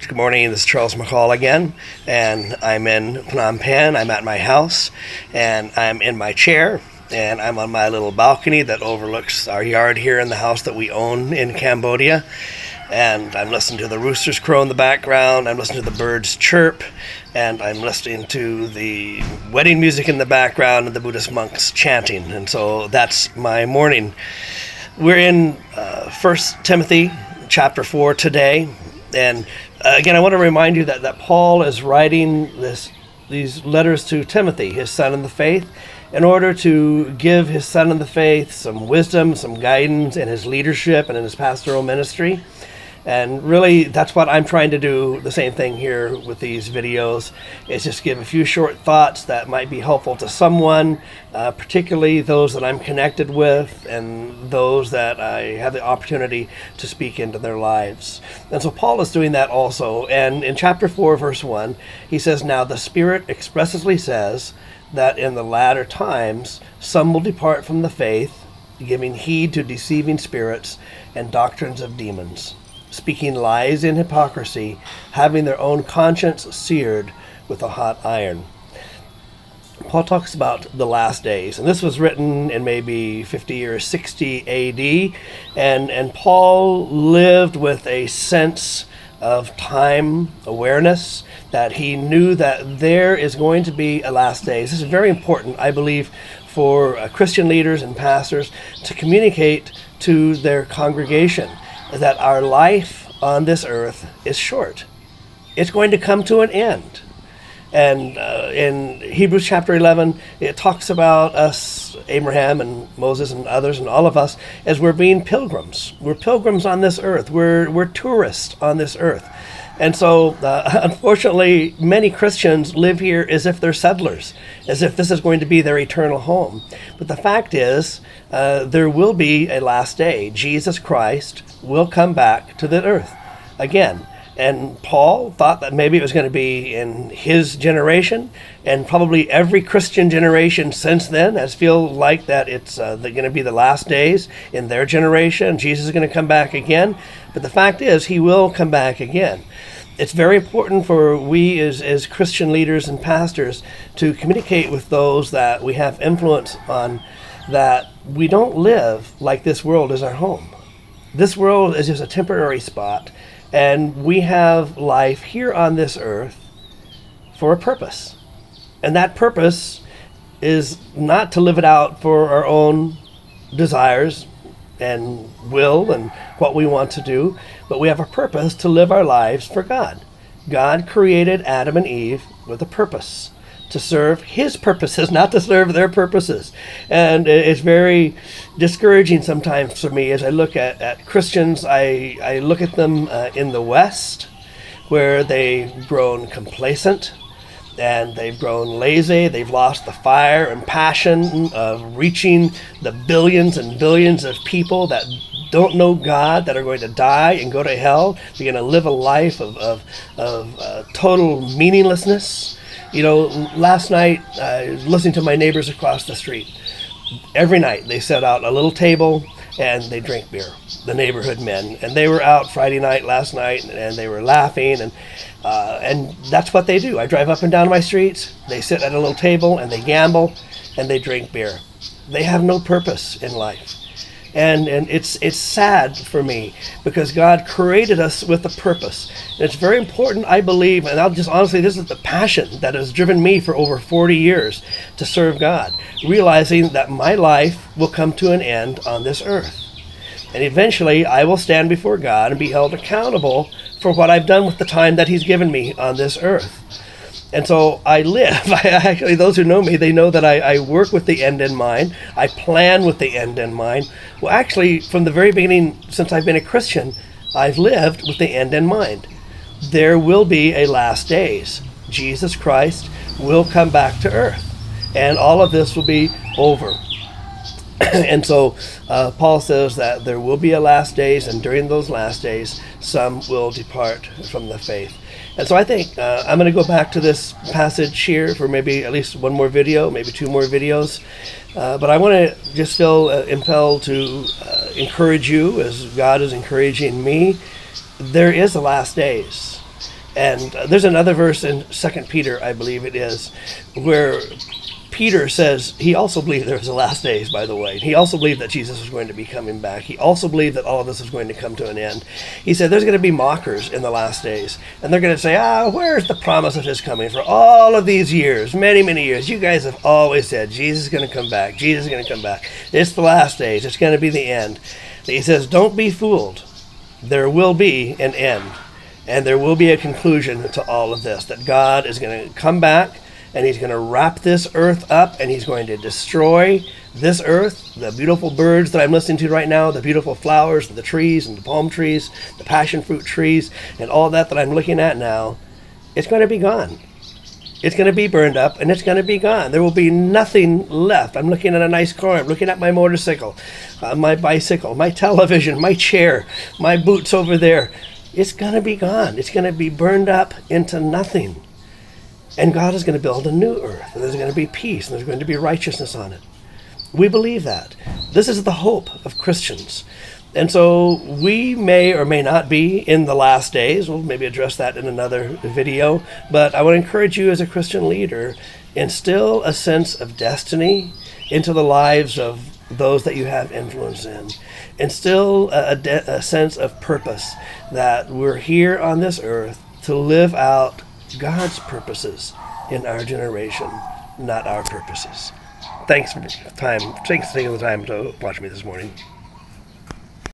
Good morning, this is Charles McCall again, and I'm in Phnom Penh. I'm at my house, and I'm in my chair, and I'm on my little balcony that overlooks our yard here in the house that we own in Cambodia. And I'm listening to the roosters crow in the background, I'm listening to the birds chirp, and I'm listening to the wedding music in the background and the Buddhist monks chanting. And so that's my morning. We're in 1 Timothy chapter 4 today. And again, I want to remind you that Paul is writing these letters to Timothy, his son in the faith, in order to give his son in the faith some wisdom, some guidance in his leadership and in his pastoral ministry. And really, that's what I'm trying to do, the same thing here with these videos, is just give a few short thoughts that might be helpful to someone, particularly those that I'm connected with and those that I have the opportunity to speak into their lives. And so Paul is doing that also. And in chapter 4, verse 1, he says, "Now the Spirit expressly says that in the latter times some will depart from the faith, giving heed to deceiving spirits and doctrines of demons, speaking lies in hypocrisy, having their own conscience seared with a hot iron." Paul talks about the last days, and this was written in maybe 50 or 60 AD, and Paul lived with a sense of time awareness, that he knew that there is going to be a last days. This is very important, I believe, for Christian leaders and pastors to communicate to their congregation that our life on this earth is short. It's going to come to an end. And in Hebrews chapter 11, it talks about us, Abraham and Moses and others and all of us, as we're being pilgrims. We're pilgrims on this earth. We're tourists on this earth. And so, unfortunately, many Christians live here as if they're settlers, as if this is going to be their eternal home. But the fact is, there will be a last day. Jesus Christ will come back to the earth again. And Paul thought that maybe it was going to be in his generation, and probably every Christian generation since then has feel like that it's going to be the last days in their generation. Jesus is going to come back again. But the fact is, he will come back again. It's very important for we as Christian leaders and pastors to communicate with those that we have influence on, that we don't live like this world is our home. This world is just a temporary spot, and we have life here on this earth for a purpose. And that purpose is not to live it out for our own desires and will and what we want to do, but we have a purpose to live our lives for God. God created Adam and Eve with a purpose, to serve his purposes, not to serve their purposes. And it's very discouraging sometimes for me as I look at Christians. I look at them in the West, where they've grown complacent and they've grown lazy. They've lost the fire and passion of reaching the billions and billions of people that don't know God, that are going to die and go to hell. They're going to live a life of total meaninglessness. You know, last night, I was listening to my neighbors across the street. Every night they set out a little table and they drink beer, the neighborhood men. And they were out Friday night, last night, and they were laughing. And that's what they do. I drive up and down my streets. They sit at a little table and they gamble and they drink beer. They have no purpose in life. And it's sad for me, because God created us with a purpose. And it's very important, I believe, and I'll just honestly, this is the passion that has driven me for over 40 years to serve God, realizing that my life will come to an end on this earth. And eventually I will stand before God and be held accountable for what I've done with the time that he's given me on this earth. And so I live. Actually, those who know me, they know that I work with the end in mind. I plan with the end in mind. Well, actually, from the very beginning, since I've been a Christian, I've lived with the end in mind. There will be a last days. Jesus Christ will come back to earth, and all of this will be over. And so Paul says that there will be a last days, and during those last days, some will depart from the faith. And so I think I'm going to go back to this passage here for maybe at least one more video, maybe two more videos. But I want to just feel impelled to encourage you, as God is encouraging me. There is a last days. And there's another verse in 2 Peter, I believe it is, where Peter says he also believed there was the last days, by the way. He also believed that Jesus was going to be coming back. He also believed that all of this was going to come to an end. He said there's going to be mockers in the last days. And they're going to say, where's the promise of his coming? For all of these years, many, many years, you guys have always said Jesus is going to come back. Jesus is going to come back. It's the last days. It's going to be the end. He says, don't be fooled. There will be an end. And there will be a conclusion to all of this, that God is going to come back, and he's going to wrap this earth up, and he's going to destroy this earth, the beautiful birds that I'm listening to right now, the beautiful flowers, the trees and the palm trees, the passion fruit trees, and all that I'm looking at now. It's going to be gone. It's going to be burned up, and it's going to be gone. There will be nothing left. I'm looking at a nice car. I'm looking at my motorcycle, my bicycle, my television, my chair, my boots over there. It's going to be gone. It's going to be burned up into nothing. And God is going to build a new earth, and there's going to be peace, and there's going to be righteousness on it. We believe that. This is the hope of Christians. And so we may or may not be in the last days. We'll maybe address that in another video. But I would encourage you as a Christian leader, instill a sense of destiny into the lives of those that you have influence in. Instill a sense of purpose, that we're here on this earth to live out God's purposes in our generation, not our purposes. Thanks for taking the time to watch me this morning.